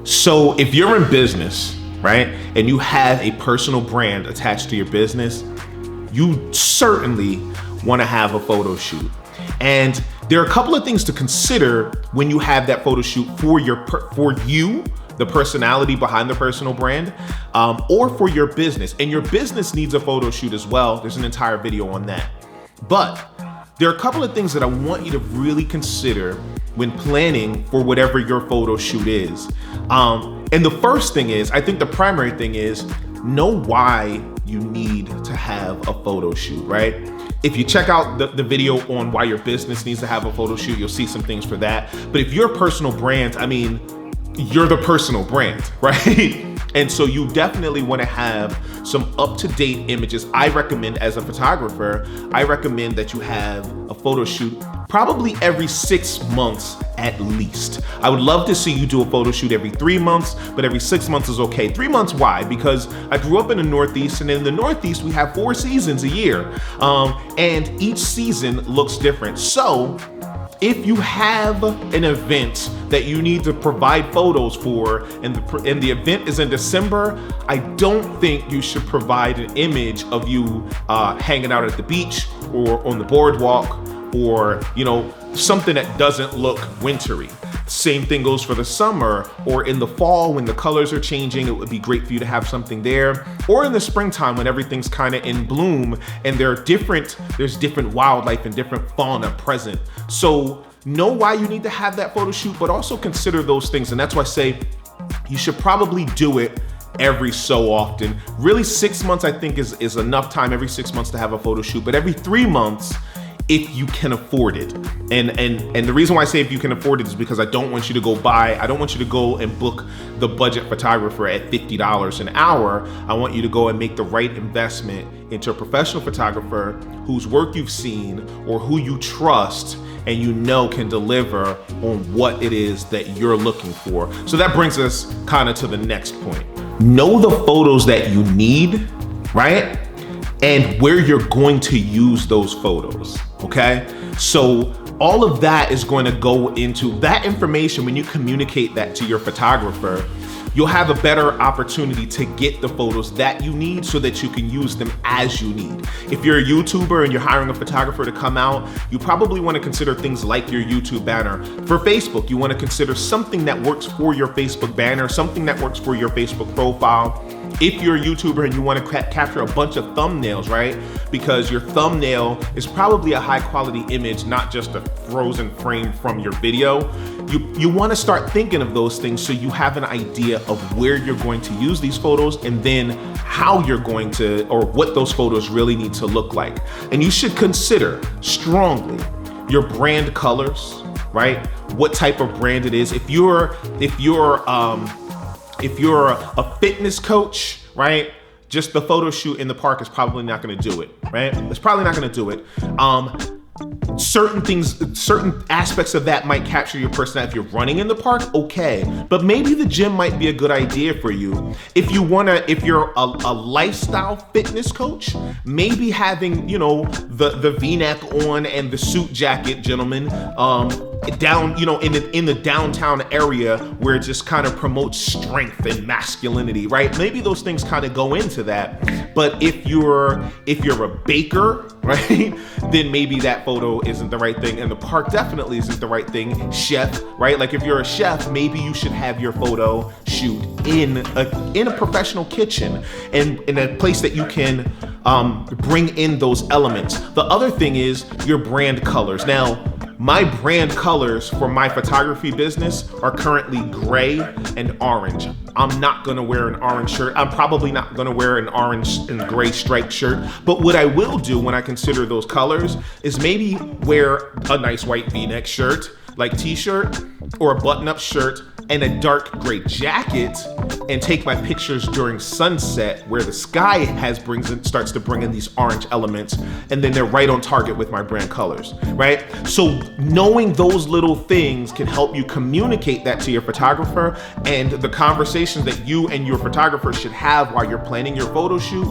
So if you're in business, right, and you have a personal brand attached to your business, you certainly want to have a photo shoot. And there are a couple of things to consider when you have that photo shoot for you, the personality behind the personal brand, or for your business. And your business needs a photo shoot as well. There's an entire video on that. But there are a couple of things that I want you to really consider when planning for whatever your photo shoot is. And the first thing is, I think the primary thing is, know why you need to have a photo shoot, right? If you check out the video on why your business needs to have a photo shoot, you'll see some things for that. But if you're a personal brand, I mean, you're the personal brand, right? And so you definitely want to have some up-to-date images. I recommend, as a photographer, I recommend that you have a photo shoot probably every 6 months at least. I would love to see you do a photo shoot every 3 months, but every 6 months is okay. 3 months, why? Because I grew up in the Northeast, and in the Northeast, we have 4 seasons a year. And each season looks different. So if you have an event that you need to provide photos for, and the event is in December, I don't think you should provide an image of you hanging out at the beach or on the boardwalk, or something that doesn't look wintry. Same thing goes for the summer, or in the fall when the colors are changing. It would be great for you to have something there, or in the springtime when everything's kind of in bloom and there's different wildlife and different fauna present. So know why you need to have that photo shoot, but also consider those things. And that's why I say you should probably do it every so often. Really, 6 months I think is enough time, every 6 months, to have a photo shoot, but every 3 months if you can afford it. And the reason why I say if you can afford it is because I don't want you to go and book the budget photographer at $50 an hour. I want you to go and make the right investment into a professional photographer whose work you've seen or who you trust and can deliver on what it is that you're looking for. So that brings us kind of to the next point. Know the photos that you need, right? And where you're going to use those photos, okay? So all of that is going to go into that information. When you communicate that to your photographer, you'll have a better opportunity to get the photos that you need so that you can use them as you need. If you're a YouTuber and you're hiring a photographer to come out, you probably want to consider things like your YouTube banner. For Facebook, you want to consider something that works for your Facebook banner, something that works for your Facebook profile. If you're a YouTuber and you want to capture a bunch of thumbnails, right? Because your thumbnail is probably a high quality image, not just a frozen frame from your video. You want to start thinking of those things so you have an idea of where you're going to use these photos, and then how you're going to, or what those photos really need to look like. And you should consider strongly your brand colors, right? What type of brand it is. If you're a fitness coach, right? Just the photo shoot in the park is probably not going to do it, right? It's probably not going to do it. Certain aspects of that might capture your personality. If you're running in the park, okay, but maybe the gym might be a good idea for you. If you're a lifestyle fitness coach, maybe having, the V-neck on and the suit jacket, gentlemen, down, in the downtown area where it just kind of promotes strength and masculinity, right? Maybe those things kind of go into that. But if you're a baker, right, then maybe that photo isn't the right thing, and the park definitely isn't the right thing. Chef, right? Like if you're a chef, maybe you should have your photo shoot in a professional kitchen and in a place that you can bring in those elements. The other thing is your brand colors. Now, my brand colors for my photography business are currently gray and orange. I'm not gonna wear an orange shirt. I'm probably not gonna wear an orange and gray striped shirt. But what I will do when I consider those colors is maybe wear a nice white V-neck shirt, like t-shirt, or a button-up shirt and a dark gray jacket, and take my pictures during sunset where the sky starts to bring in these orange elements, and then they're right on target with my brand colors, right? So knowing those little things can help you communicate that to your photographer, and the conversations that you and your photographer should have while you're planning your photo shoot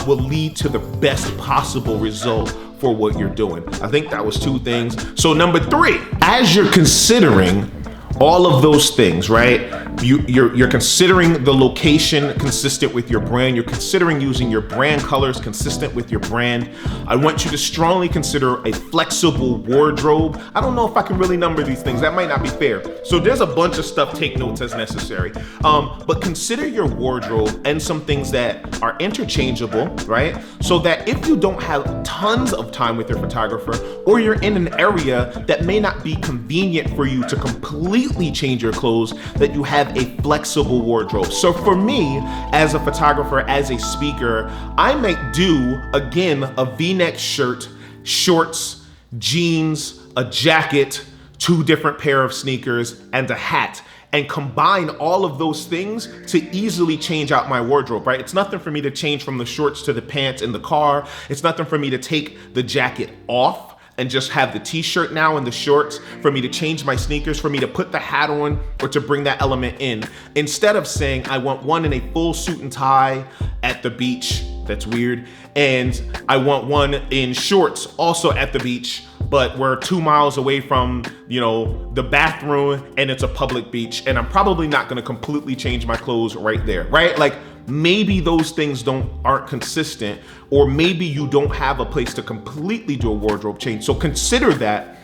will lead to the best possible result for what you're doing. I think that was 2 things. So number 3, as you're considering all of those things, right? You're considering the location consistent with your brand. You're considering using your brand colors consistent with your brand. I want you to strongly consider a flexible wardrobe. I don't know if I can really number these things. That might not be fair. So there's a bunch of stuff. Take notes as necessary. But consider your wardrobe and some things that are interchangeable, right? So that if you don't have tons of time with your photographer, or you're in an area that may not be convenient for you to completely change your clothes, that you have a flexible wardrobe. So for me, as a photographer, as a speaker, I might do, again, a V-neck shirt, shorts, jeans, a jacket, 2 different pair of sneakers, and a hat, and combine all of those things to easily change out my wardrobe, right? It's nothing for me to change from the shorts to the pants in the car. It's nothing for me to take the jacket off and just have the t-shirt now and the shorts, for me to change my sneakers, for me to put the hat on, or to bring that element in. Instead of saying, I want one in a full suit and tie at the beach, that's weird, and I want one in shorts also at the beach, but we're 2 miles away from, the bathroom, and it's a public beach, and I'm probably not gonna completely change my clothes right there, right? Like, maybe those things aren't consistent, or maybe you don't have a place to completely do a wardrobe change. So consider that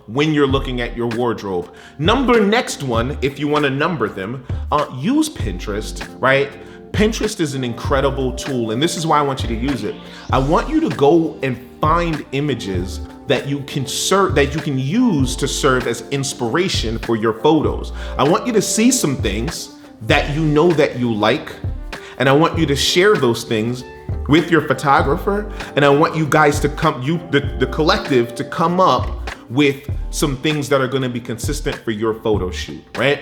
when you're looking at your wardrobe. Next one, if you want to number them, use Pinterest, right? Pinterest is an incredible tool, and this is why I want you to use it. I want you to go and find images that you can use to serve as inspiration for your photos. I want you to see some things that you know that you like, and I want you to share those things with your photographer, and I want you guys to the collective, to come up with some things that are gonna be consistent for your photo shoot, right?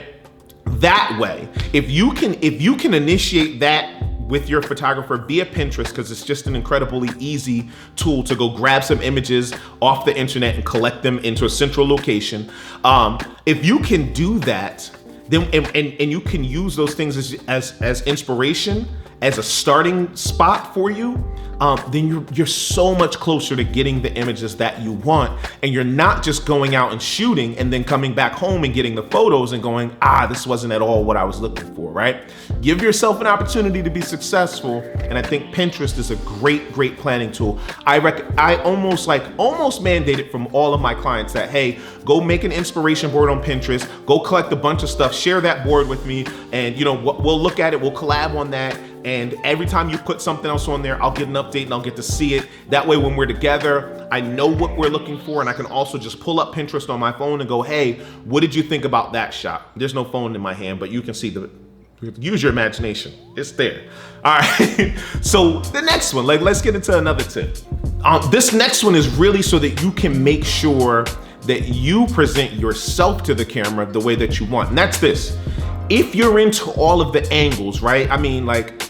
That way, if you can initiate that with your photographer via Pinterest, because it's just an incredibly easy tool to go grab some images off the internet and collect them into a central location. If you can do that, then and you can use those things as inspiration, as a starting spot for you, then you're so much closer to getting the images that you want, and you're not just going out and shooting and then coming back home and getting the photos and going, this wasn't at all what I was looking for, right? Give yourself an opportunity to be successful, and I think Pinterest is a great planning tool. I almost mandate it from all of my clients that, hey, go make an inspiration board on Pinterest, go collect a bunch of stuff, share that board with me, and we'll look at it, we'll collab on that. And every time you put something else on there, I'll get an update and I'll get to see it. That way, when we're together, I know what we're looking for, and I can also just pull up Pinterest on my phone and go, hey, what did you think about that shot? There's no phone in my hand, but you can see use your imagination. It's there. All right. So the next one, let's get into another tip. This next one is really so that you can make sure that you present yourself to the camera the way that you want. And that's this. If you're into all of the angles, right? I mean, like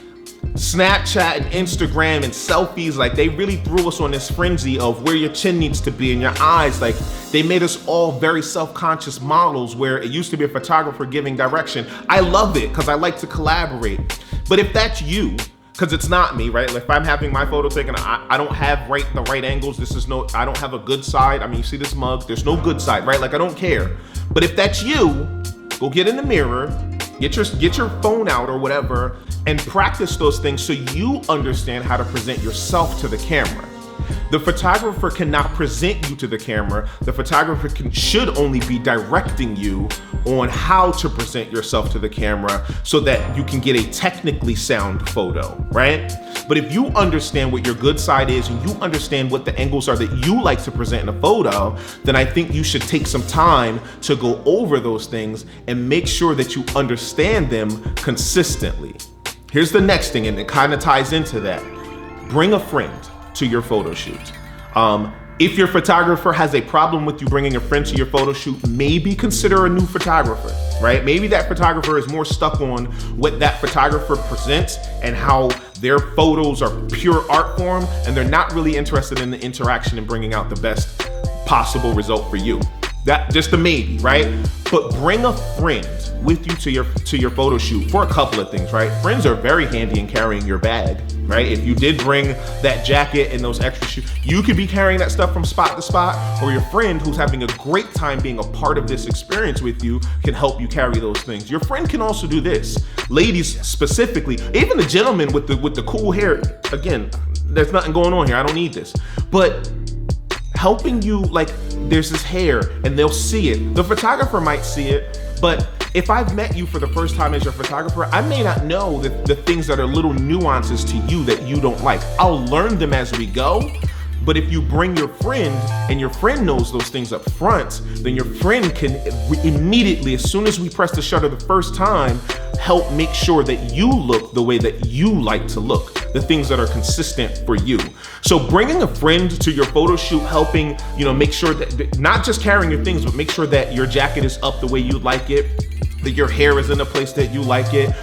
Snapchat and Instagram and selfies, like they really threw us on this frenzy of where your chin needs to be and your eyes. Like they made us all very self-conscious models, where it used to be a photographer giving direction. I love it because I like to collaborate. But if that's you, because it's not me, right? Like if I'm having my photo taken, I don't have the right angles. I don't have a good side. I mean, you see this mug, there's no good side, right? Like I don't care. But if that's you, go get in the mirror, get your phone out or whatever, and practice those things so you understand how to present yourself to the camera. The photographer cannot present you to the camera. The photographer should only be directing you on how to present yourself to the camera so that you can get a technically sound photo, right? But if you understand what your good side is and you understand what the angles are that you like to present in a photo, then I think you should take some time to go over those things and make sure that you understand them consistently. Here's the next thing, and it kind of ties into that. Bring a friend to your photo shoot. If your photographer has a problem with you bringing a friend to your photo shoot, maybe consider a new photographer, right? Maybe that photographer is more stuck on what that photographer presents and how their photos are pure art form, and they're not really interested in the interaction and bringing out the best possible result for you. That just a maybe, right? But bring a friend with you to your photo shoot for a couple of things, right? Friends are very handy in carrying your bag, right? If you did bring that jacket and those extra shoes, you could be carrying that stuff from spot to spot, or your friend who's having a great time being a part of this experience with you can help you carry those things. Your friend can also do this. Ladies specifically, even the gentleman with the cool hair, again, there's nothing going on here, I don't need this. But helping you, like, there's this hair and they'll see it. The photographer might see it, but if I've met you for the first time as your photographer, I may not know the things that are little nuances to you that you don't like. I'll learn them as we go. But if you bring your friend and your friend knows those things up front, then your friend can immediately, as soon as we press the shutter the first time, help make sure that you look the way that you like to look, the things that are consistent for you. So bringing a friend to your photo shoot, helping, make sure that not just carrying your things, but make sure that your jacket is up the way you like it, that your hair is in a place that you like it,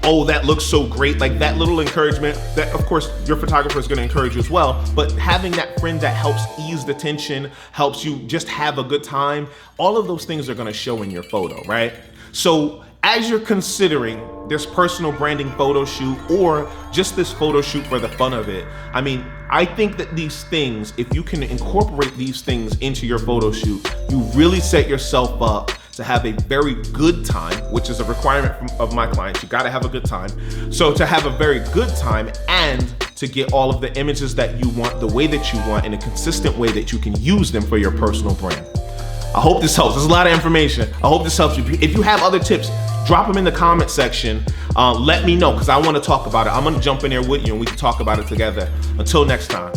oh, that looks so great. Like that little encouragement that, of course, your photographer is going to encourage you as well, but having that friend that helps ease the tension, helps you just have a good time, all of those things are going to show in your photo, right? So as you're considering this personal branding photo shoot or just this photo shoot for the fun of it, I think that these things, if you can incorporate these things into your photo shoot, you really set yourself up to have a very good time, which is a requirement of my clients. You gotta have a good time. So to have a very good time and to get all of the images that you want, the way that you want, in a consistent way that you can use them for your personal brand. I hope this helps. There's a lot of information. I hope this helps you. If you have other tips, drop them in the comment section. Let me know, because I want to talk about it. I'm going to jump in there with you and we can talk about it together. Until next time.